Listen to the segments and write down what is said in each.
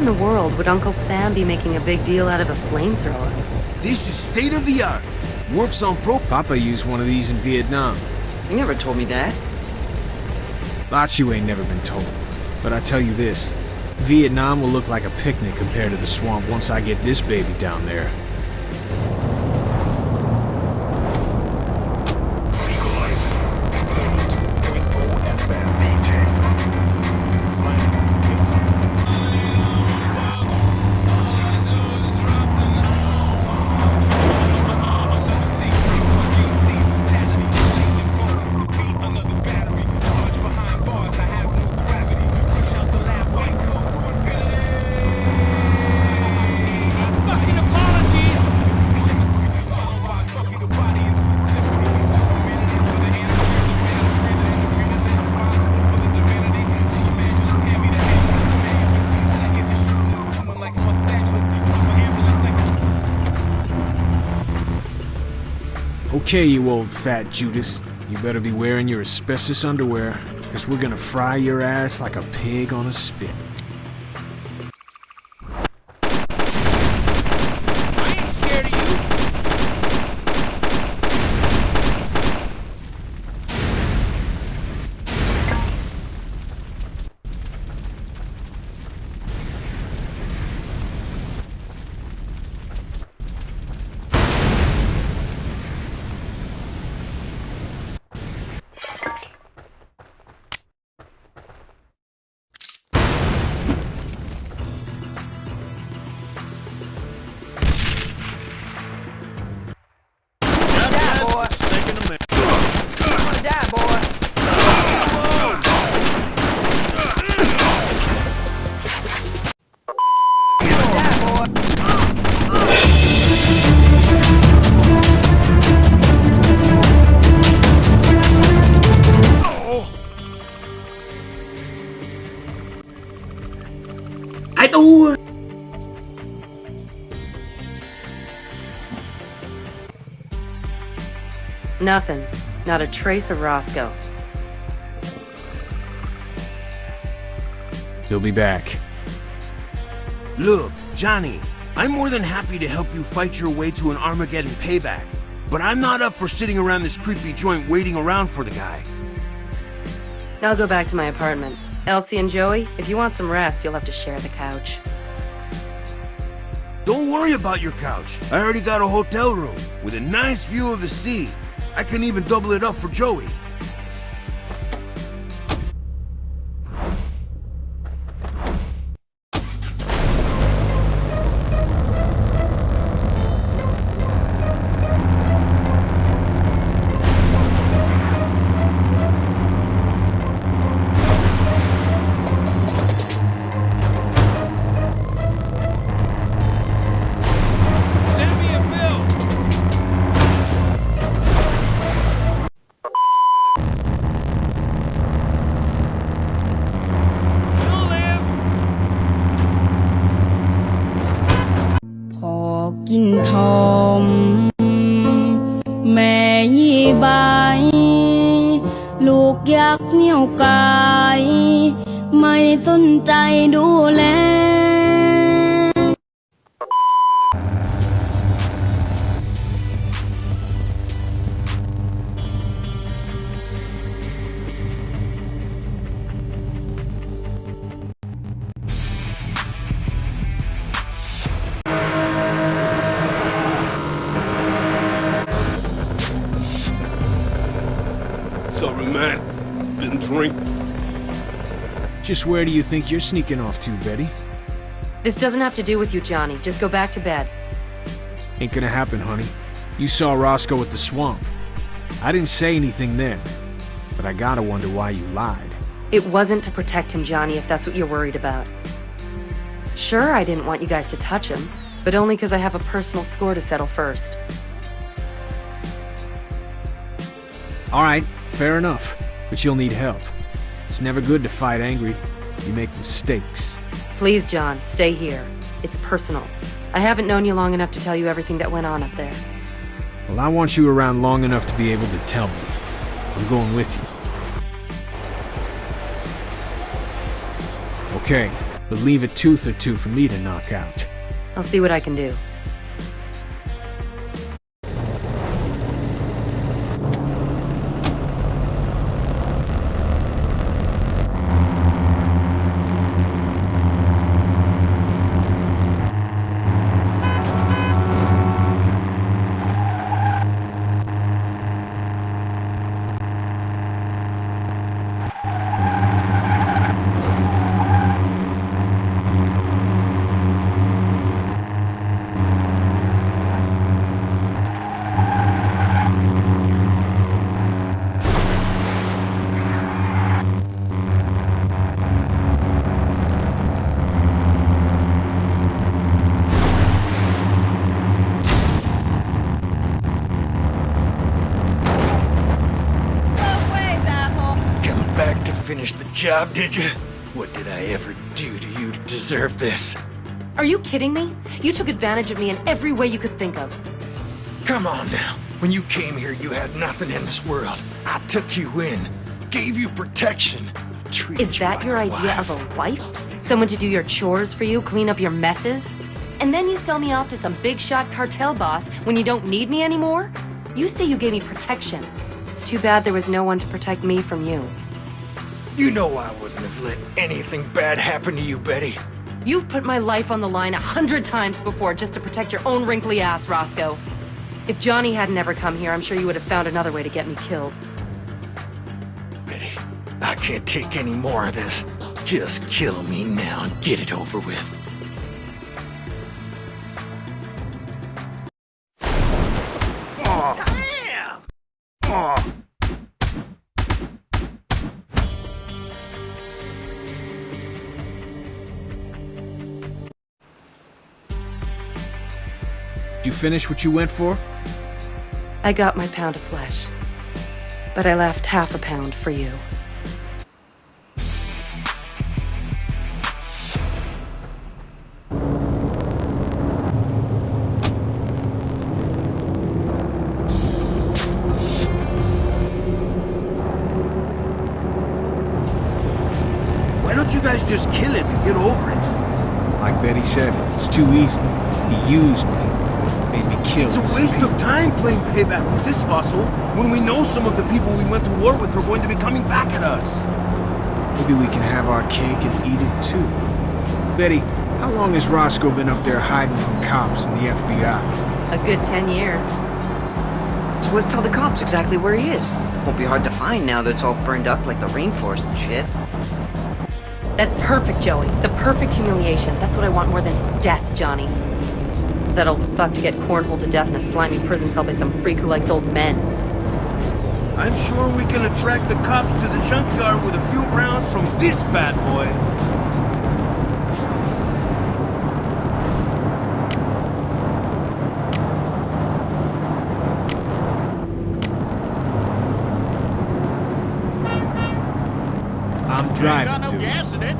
in the world would Uncle Sam be making a big deal out of a flamethrower? This is state-of-the-art. Works on Papa used one of these in Vietnam. You never told me that. Lots you ain't never been told. But I tell you this, Vietnam will look like a picnic compared to the swamp once I get this baby down there. Okay, you old fat Judas. You better be wearing your asbestos underwear, because we're gonna fry your ass like a pig on a spit. I ain't scared of you. Nothing. Not a trace of Roscoe. He'll be back. Look, Johnny, I'm more than happy to help you fight your way to an Armageddon payback, but I'm not up for sitting around this creepy joint waiting around for the guy. I'll go back to my apartment. Elsie and Joey, if you want some rest, you'll have to share the couch. Don't worry about your couch. I already got a hotel room with a nice view of the sea. I can even double it up for Joey. Sorry, man. Been drinking. Just where do you think you're sneaking off to, Betty? This doesn't have to do with you, Johnny. Just go back to bed. Ain't gonna happen, honey. You saw Roscoe at the swamp. I didn't say anything then, but I gotta wonder why you lied. It wasn't to protect him, Johnny, if that's what you're worried about. Sure, I didn't want you guys to touch him, but only because I have a personal score to settle first. All right, fair enough, but you'll need help. It's never good to fight angry. You make mistakes. Please, John, stay here. It's personal. I haven't known you long enough to tell you everything that went on up there. Well, I want you around long enough to be able to tell me. I'm going with you. Okay, but leave a tooth or two for me to knock out. I'll see what I can do. Finish the job, did you? What did I ever do to you to deserve this? Are you kidding me? You took advantage of me in every way you could think of. Come on now. When you came here, you had nothing in this world. I took you in, gave you protection. Is that your idea of a wife? Someone to do your chores for you, clean up your messes? And then you sell me off to some big shot cartel boss when you don't need me anymore? You say you gave me protection. It's too bad there was no one to protect me from you. You know I wouldn't have let anything bad happen to you, Betty. You've put my life on the line 100 times before just to protect your own wrinkly ass, Roscoe. If Johnny hadn't ever come here, I'm sure you would have found another way to get me killed. Betty, I can't take any more of this. Just kill me now and get it over with. Damn! Oh. Did you finish what you went for? I got my pound of flesh, but I left half a pound for you. Why don't you guys just kill him and get over it? Like Betty said, it's too easy. He used me. Made me kill. It's a waste of time playing payback with this fossil when we know some of the people we went to war with are going to be coming back at us. Maybe we can have our cake and eat it too. Betty, how long has Roscoe been up there hiding from cops and the FBI? A good 10 years. So let's tell the cops exactly where he is. Won't be hard to find now that it's all burned up like the rainforest and shit. That's perfect, Joey. The perfect humiliation. That's what I want more than his death, Johnny. That old fuck to get cornholed to death in a slimy prison cell by some freak who likes old men. I'm sure we can attract the cops to the junkyard with a few rounds from this bad boy. I'm Ain't driving, got no dude. gas in it.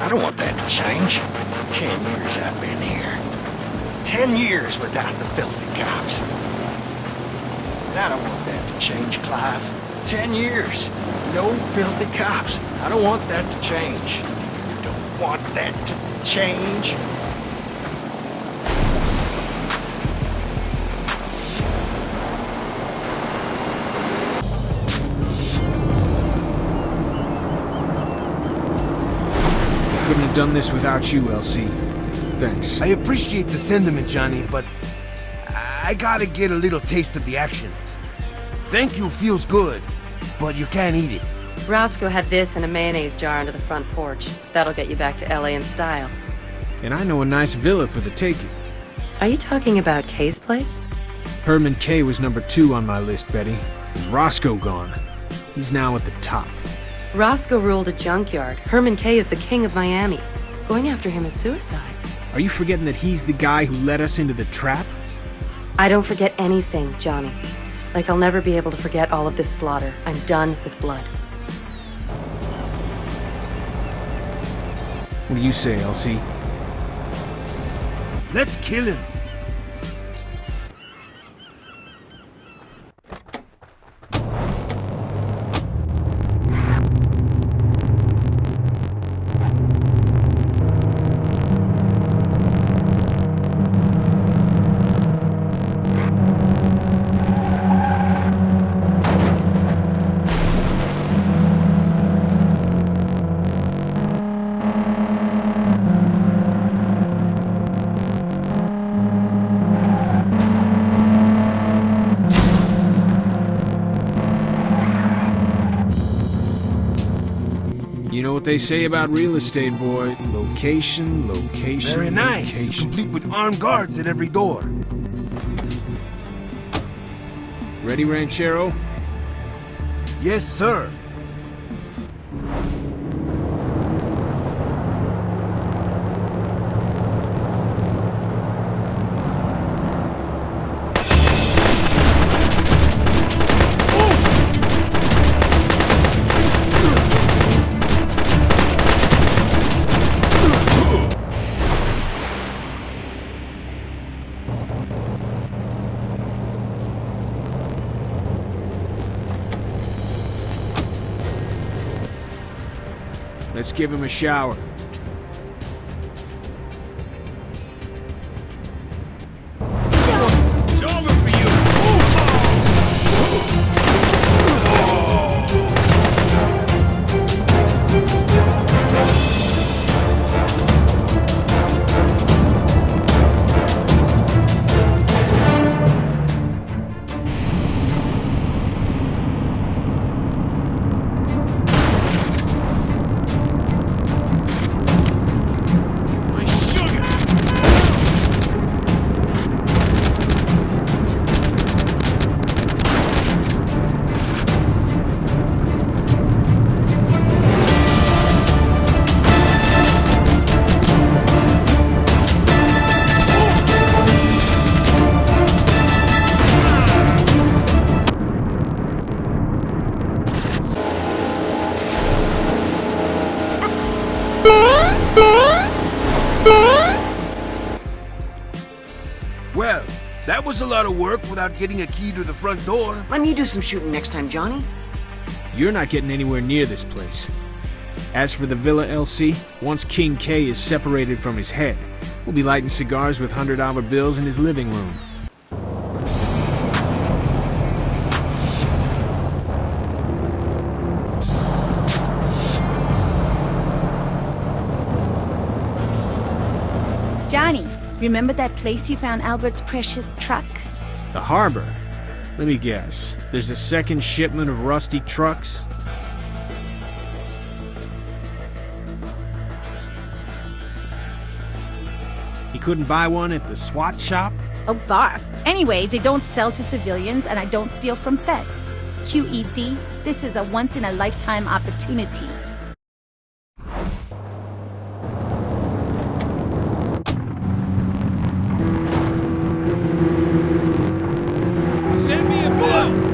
I don't want that to change. 10 years I've been here. 10 years without the filthy cops. And I don't want that to change, Clive. 10 years. No filthy cops. I don't want that to change. Don't want that to change. Couldn't have done this without you, LC. Thanks. I appreciate the sentiment, Johnny, but I gotta get a little taste of the action. Thank you feels good, but you can't eat it. Roscoe had this in a mayonnaise jar under the front porch. That'll get you back to LA in style. And I know a nice villa for the taking. Are you talking about Kay's place? Herman K was number 2 on my list, Betty. And Roscoe gone. He's now at the top. Roscoe ruled a junkyard. Herman K is the king of Miami. Going after him is suicide. Are you forgetting that he's the guy who led us into the trap? I don't forget anything, Johnny. Like I'll never be able to forget all of this slaughter. I'm done with blood. What do you say, Elsie? Let's kill him. You know what they say about real estate, boy. Location, location, Very nice. location. Complete with armed guards at every door. Ready, Ranchero? Yes, sir. Let's give him a shower. It's over for you. My sugar. Well, that was a lot of work without getting a key to the front door. Let me do some shooting next time, Johnny. You're not getting anywhere near this place. As for the Villa LC, once King K is separated from his head, we'll be lighting cigars with $100 bills in his living room. Johnny, remember that place you found Albert's precious truck? The harbor? Let me guess. There's a second shipment of rusty trucks? He couldn't buy one at the SWAT shop? Oh, barf. Anyway, they don't sell to civilians and I don't steal from pets. QED, this is a once-in-a-lifetime opportunity. Send me a bill.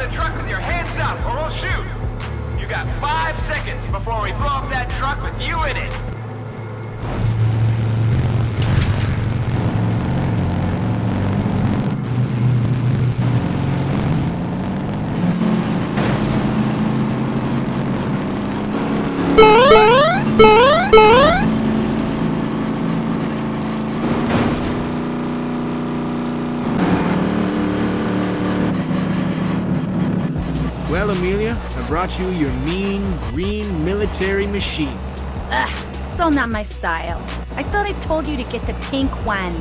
the truck with your hands up, or we'll shoot. You got 5 seconds before we blow up that truck with you in it. Well, Amelia, I brought you your mean, green military machine. Ugh, so not my style. I thought I told you to get the pink one.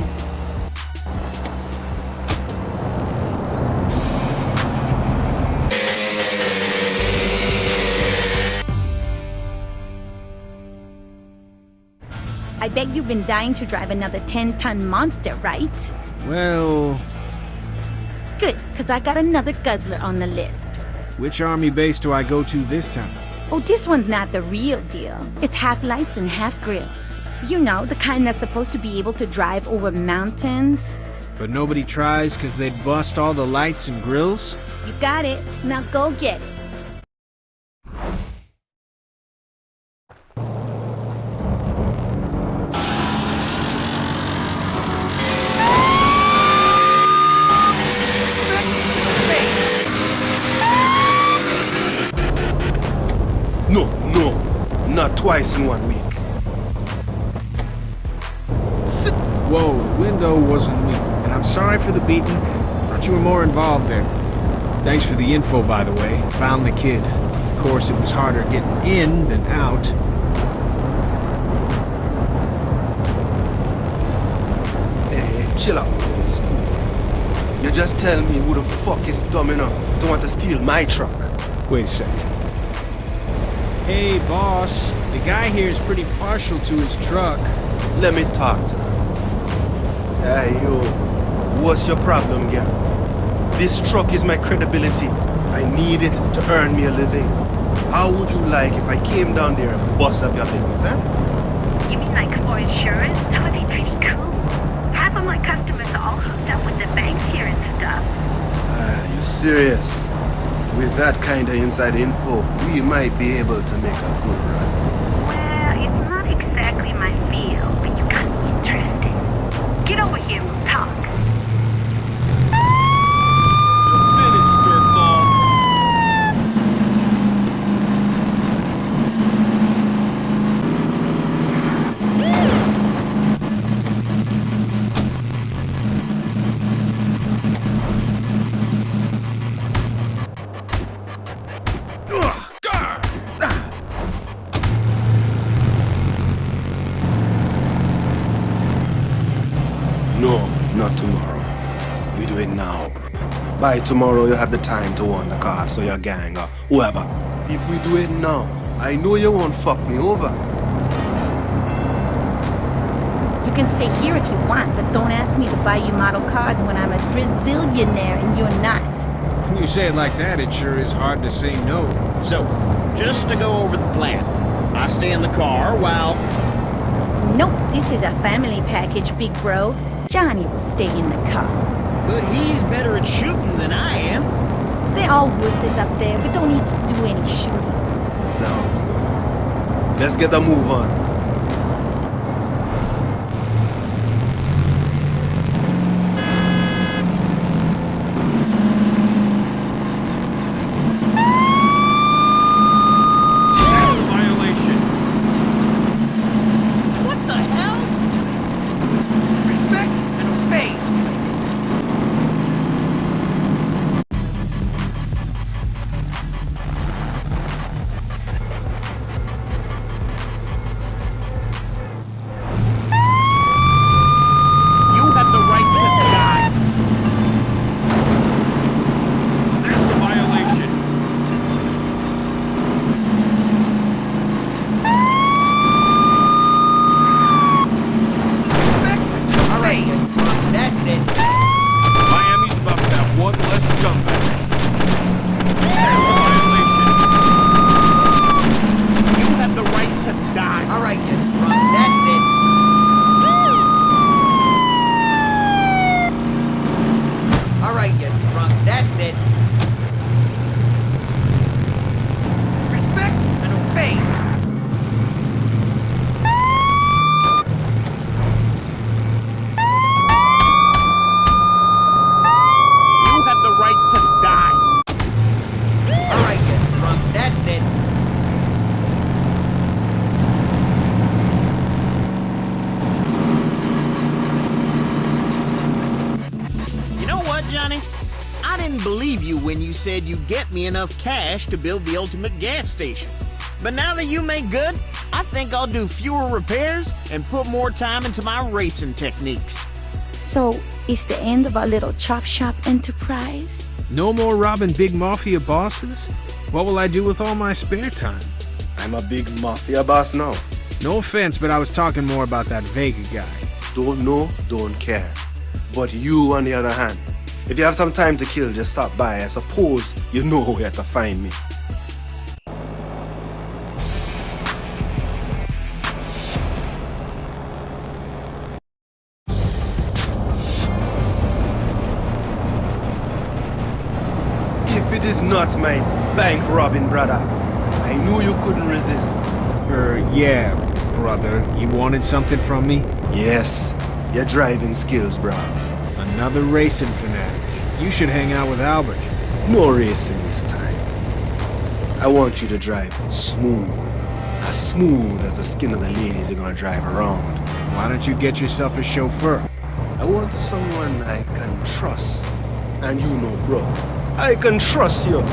I bet you've been dying to drive another 10-ton monster, right? Well, Good, because I got another guzzler on the list. which army base do I go to this time? Oh, this one's not the real deal. It's half lights and half grills. You know, the kind that's supposed to be able to drive over mountains. But nobody tries because they'd bust all the lights and grills? You got it. Now go get it. No, not twice in 1 week. Whoa, window wasn't me. And I'm sorry for the beating. Thought you were more involved there. Thanks for the info, by the way. Found the kid. Of course, it was harder getting in than out. Hey, chill out. It's cool. You just tell me who the fuck is dumb enough to want to steal my truck. Wait a sec. Hey, boss. The guy here is pretty partial to his truck. Let me talk to her. Hey, yo. What's your problem, girl? This truck is my credibility. I need it to earn me a living. How would you like if I came down there and bust up your business, huh? You mean like for insurance? That would be pretty cool. Half of my customers are all hooked up with the banks here and stuff. You serious? With that kind of inside info, we might be able to make a good run. Well, it's not exactly my field, but you got me interested. Get over here and we'll talk. You're finished, dirtball. No, not tomorrow. We do it now. By tomorrow, you have the time to warn the cops or your gang or whoever. If we do it now, I know you won't fuck me over. You can stay here if you want, but don't ask me to buy you model cars when I'm a Brazilianaire and you're not. When you say it like that, it sure is hard to say no. So, just to go over the plan. I stay in the car while... Nope, this is a family package, big bro. Johnny will stay in the car. But he's better at shooting than I am. They're all wusses up there. We don't need to do any shooting. Sounds good. Let's get the move on. That's a violation. What the hell? Respect and obey. You have the right to die. That's a violation. Respect and obey. That's it. Miami's about to have one less scumbag. That's a violation. You have the right to die. All right, you drunk. That's it. All right, you drunk. That's it. I didn't believe you when you said you'd get me enough cash to build the ultimate gas station. But now that you make good, I think I'll do fewer repairs and put more time into my racing techniques. So, it's the end of our little chop shop enterprise? No more robbing big mafia bosses? What will I do with all my spare time? I'm a big mafia boss now. No offense, but I was talking more about that Vega guy. Don't know, don't care. But you, on the other hand, if you have some time to kill, just stop by. I suppose you know where to find me. If it is not my bank robbing brother, I knew you couldn't resist. Yeah, brother. You wanted something from me? Yes, your driving skills, bro. Another racing fanatic. You should hang out with Albert. No racing this time. I want you to drive smooth. As smooth as the skin of the ladies you're gonna drive around. Why don't you get yourself a chauffeur? I want someone I can trust. And you know, bro, I can trust you.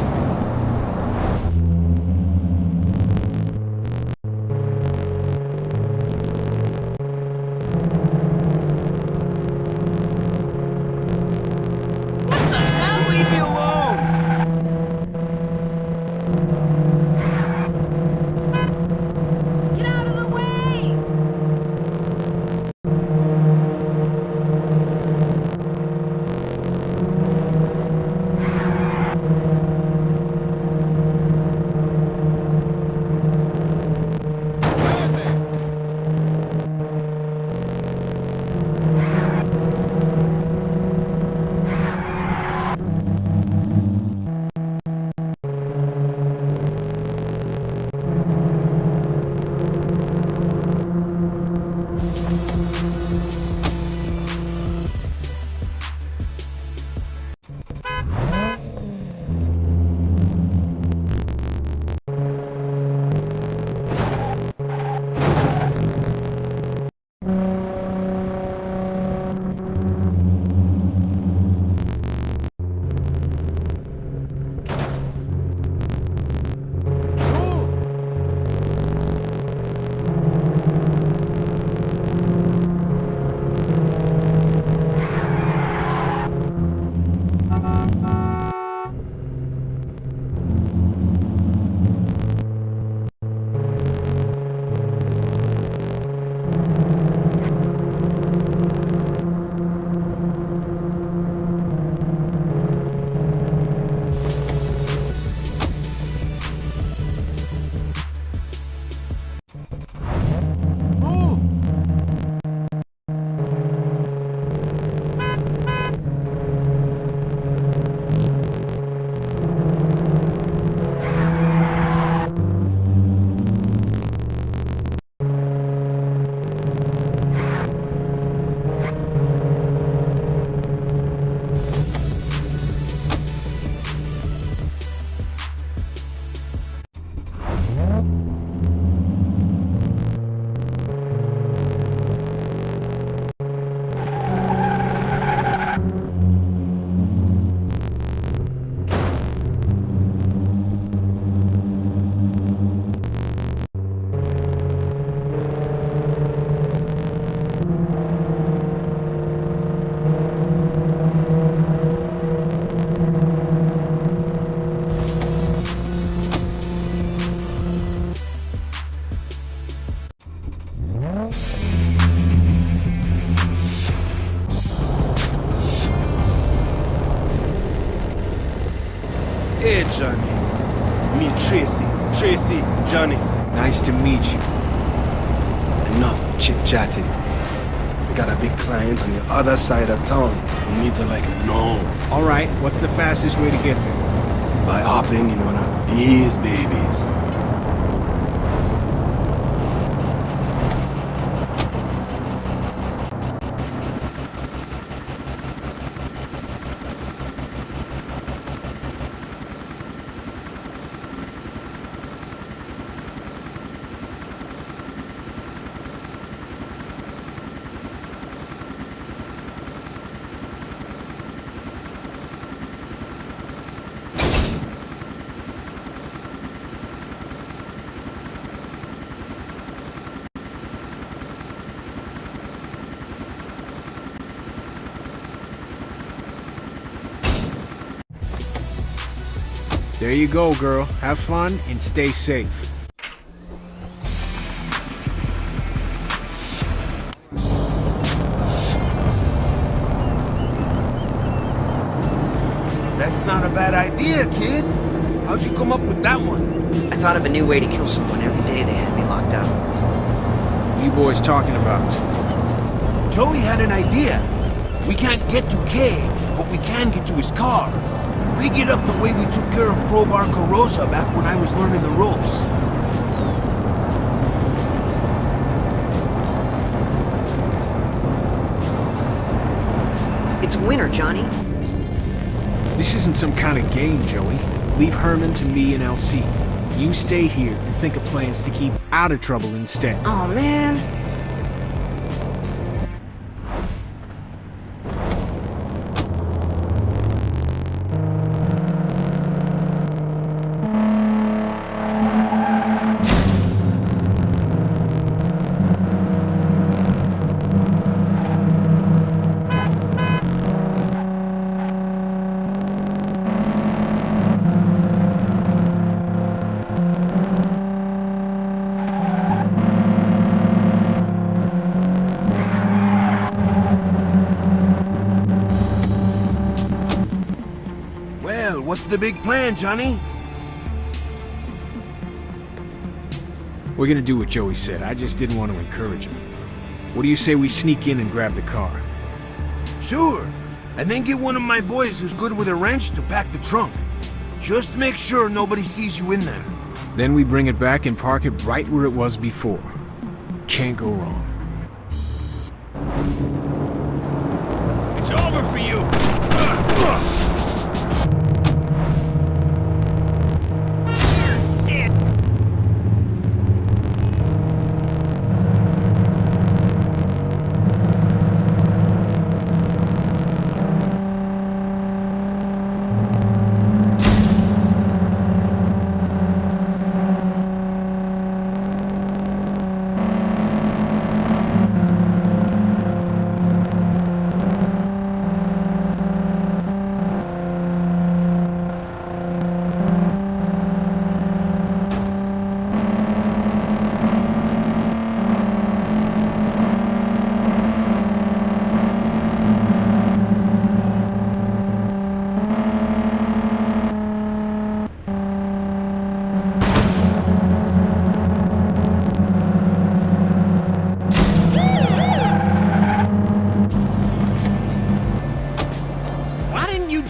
Hey, Johnny. Meet Tracy. Tracy, Johnny. Nice to meet you. Enough chit-chatting. We got a big client on the other side of town. We need to know. All right, what's the fastest way to get there? By hopping in one of these babies. There you go, girl. Have fun and stay safe. That's not a bad idea, kid. How'd you come up with that one? I thought of a new way to kill someone every day they had me locked up. What are you boys talking about? Joey had an idea. We can't get to Kay, but we can get to his car. Rig it up the way we took care of Crowbar Carosa back when I was learning the ropes. It's a winner, Johnny. This isn't some kind of game, Joey. Leave Herman to me and LC. You stay here and think of plans to keep out of trouble instead. Oh, man. What's the big plan, Johnny? We're gonna do what Joey said. I just didn't want to encourage him. What do you say we sneak in and grab the car? Sure. And then get one of my boys who's good with a wrench to pack the trunk. Just make sure nobody sees you in there. Then we bring it back and park it right where it was before. Can't go wrong. It's over for you!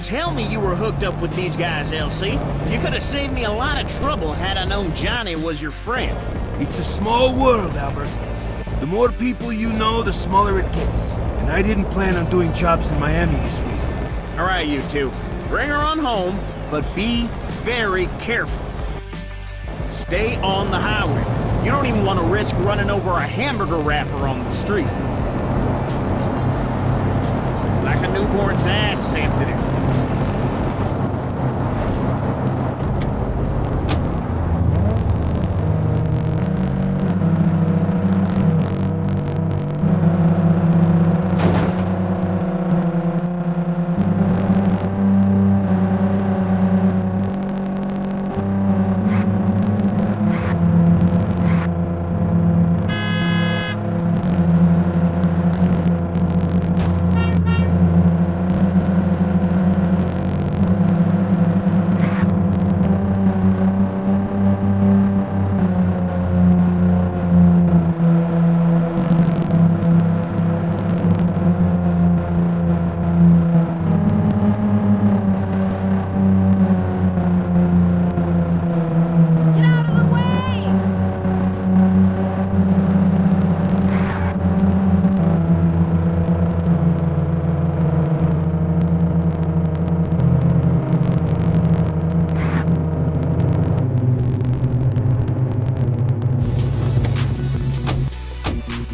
Tell me you were hooked up with these guys, LC. You could have saved me a lot of trouble had I known Johnny was your friend. It's a small world, Albert. The more people you know, the smaller it gets. And I didn't plan on doing jobs in Miami this week. All right, you two. Bring her on home, but be very careful. Stay on the highway. You don't even want to risk running over a hamburger wrapper on the street. Like a newborn's ass sensitive.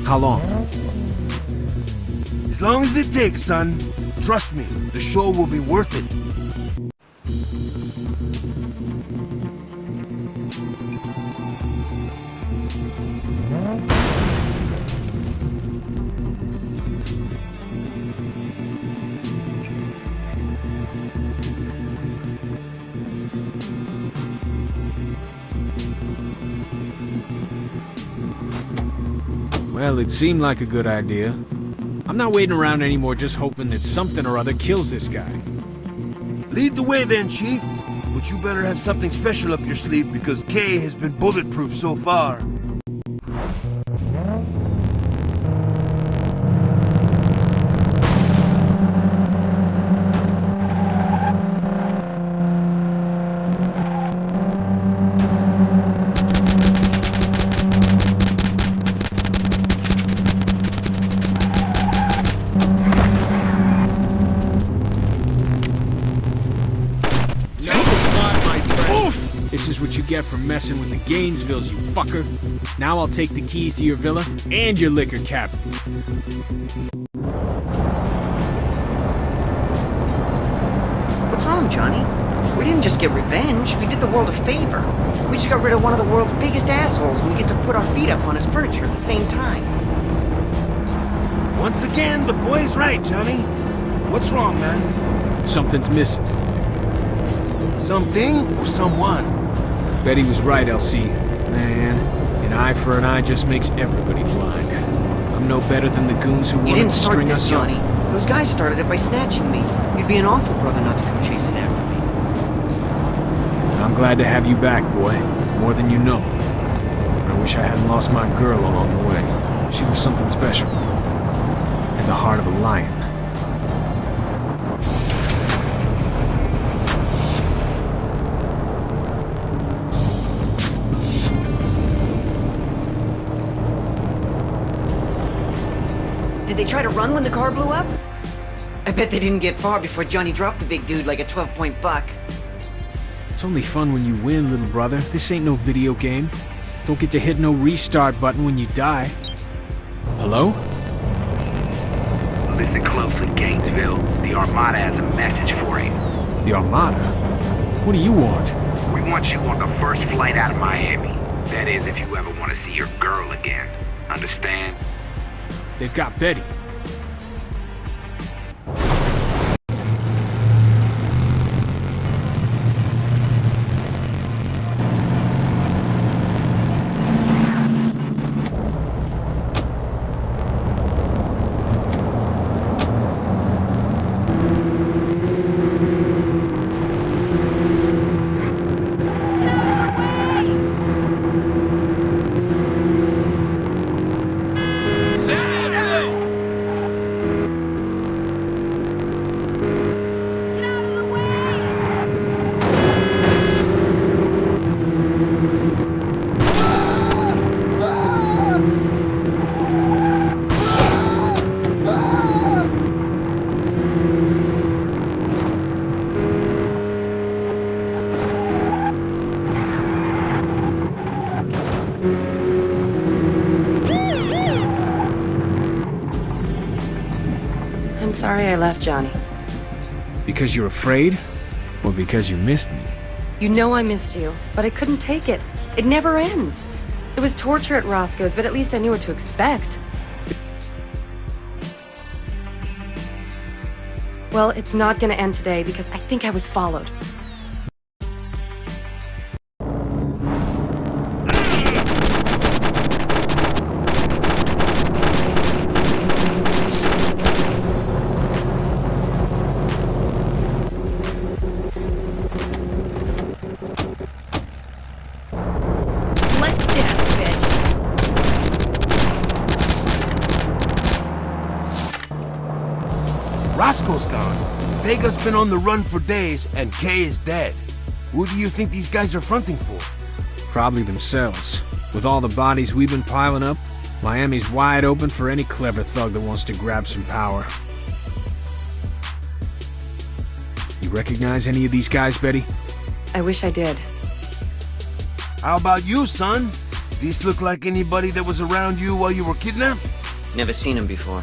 How long? As long as it takes, son. Trust me, the show will be worth it. Well, it seemed like a good idea. I'm not waiting around anymore just hoping that something or other kills this guy. Lead the way then, Chief. But you better have something special up your sleeve because Kay has been bulletproof so far. This is what you get for messing with the Gainesvilles, you fucker. Now I'll take the keys to your villa and your liquor cabinet. What's wrong, Johnny? We didn't just get revenge, we did the world a favor. We just got rid of one of the world's biggest assholes and we get to put our feet up on his furniture at the same time. Once again, the boy's right, Johnny. What's wrong, man? Something's missing. Something or someone? Betty was right, LC. Man, an eye for an eye just makes everybody blind. I'm no better than the goons who wanted to string us up. You didn't start this, Johnny. Those guys started it by snatching me. You'd be an awful brother not to come chasing after me. I'm glad to have you back, boy. More than you know. I wish I hadn't lost my girl along the way. She was something special. And the heart of a lion. Did they try to run when the car blew up? I bet they didn't get far before Johnny dropped the big dude like a 12-point buck. It's only fun when you win, little brother. This ain't no video game. Don't get to hit no restart button when you die. Hello? Listen closely, Gainesville. The Armada has a message for you. The Armada? What do you want? We want you on the first flight out of Miami. That is, if you ever want to see your girl again. Understand? They've got Betty. I'm sorry I left, Johnny. Because you're afraid? Or because you missed me? You know I missed you, but I couldn't take it. It never ends. It was torture at Roscoe's, but at least I knew what to expect. Well, it's not gonna end today because I think I was followed. Roscoe's gone. Vega's been on the run for days, and Kay is dead. Who do you think these guys are fronting for? Probably themselves. With all the bodies we've been piling up, Miami's wide open for any clever thug that wants to grab some power. You recognize any of these guys, Betty? I wish I did. How about you, son? These look like anybody that was around you while you were kidnapped? Never seen him before.